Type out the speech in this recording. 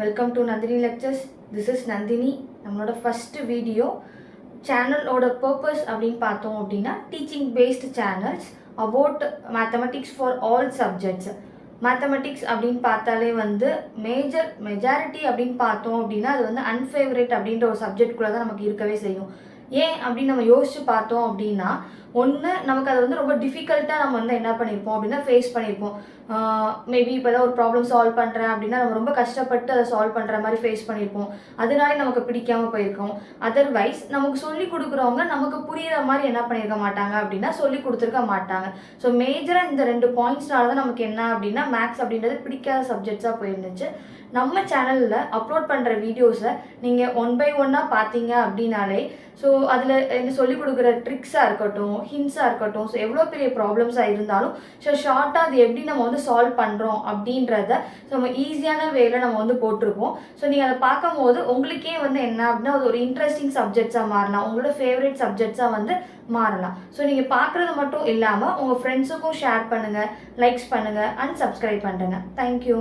Welcome to Nandini lectures. This is Nandini. நம்மளோட first video சேனலோட purpose அப்படின்னு பார்த்தோம் அப்படின்னா teaching based channels about mathematics for all subjects. Mathematics அப்படின்னு பார்த்தாலே வந்து மெஜாரிட்டி அப்படின்னு பார்த்தோம் அப்படின்னா அது வந்து அன்ஃபேவரேட் அப்படின்ற ஒரு சப்ஜெக்ட்குள்ளே தான் நமக்கு இருக்கவே செய்யும். ஏன் அப்படின்னு நம்ம யோசிச்சு பார்த்தோம் அப்படின்னா, ஒன்று நமக்கு அது வந்து ரொம்ப டிஃபிகல்ட்டாக நம்ம வந்து என்ன பண்ணியிருப்போம் அப்படின்னா ஃபேஸ் பண்ணியிருப்போம். மேபி இப்போ ஏதாவது ஒரு ப்ராப்ளம் சால்வ் பண்ணுறேன் அப்படின்னா நம்ம ரொம்ப கஷ்டப்பட்டு அதை சால்வ் பண்ணுற மாதிரி ஃபேஸ் பண்ணியிருப்போம். அதனாலே நமக்கு பிடிக்காமல் போயிருக்கோம். அதர்வைஸ் நமக்கு சொல்லி கொடுக்குறவங்க நமக்கு புரிகிற மாதிரி என்ன பண்ணியிருக்க மாட்டாங்க அப்படின்னா சொல்லி கொடுத்துருக்க மாட்டாங்க. ஸோ மேஜராக இந்த 2 பாயிண்ட்ஸ்னால தான் நமக்கு என்ன அப்படின்னா மேக்ஸ் அப்படின்றது பிடிக்காத சப்ஜெக்ட்ஸாக போயிருந்துச்சு. நம்ம சேனலில் அப்லோட் பண்ணுற வீடியோஸை நீங்கள் 1 by 1 பார்த்தீங்க அப்படின்னாலே ஸோ அதில் என்ன சொல்லிக் கொடுக்குற ட்ரிக்ஸாக இருக்கட்டும், ஹிண்ட்ஸாக இருக்கட்டும், ஸோ எவ்வளோ பெரிய ப்ராப்ளம்ஸாக இருந்தாலும் ஸோ ஷார்ட்டாக அது எப்படி நம்ம வந்து சால்வ் பண்ணுறோம் அப்படின்றத ஸோ நம்ம ஈஸியான வேல நம்ம வந்து போட்டிருப்போம். ஸோ நீங்கள் அதை பார்க்கும்போது உங்களுக்கே வந்து என்ன அப்படின்னா அது ஒரு இன்ட்ரெஸ்டிங் சப்ஜெக்ட்ஸாக மாறலாம், உங்களோட ஃபேவரட் சப்ஜெக்ட்ஸாக வந்து மாறலாம். ஸோ நீங்கள் பார்க்குறது மட்டும் இல்லாமல் உங்கள் ஃப்ரெண்ட்ஸுக்கும் ஷேர் பண்ணுங்கள், லைக்ஸ் பண்ணுங்கள் அண்ட் சப்ஸ்கிரைப் பண்ணுங்கள். தேங்க்யூ.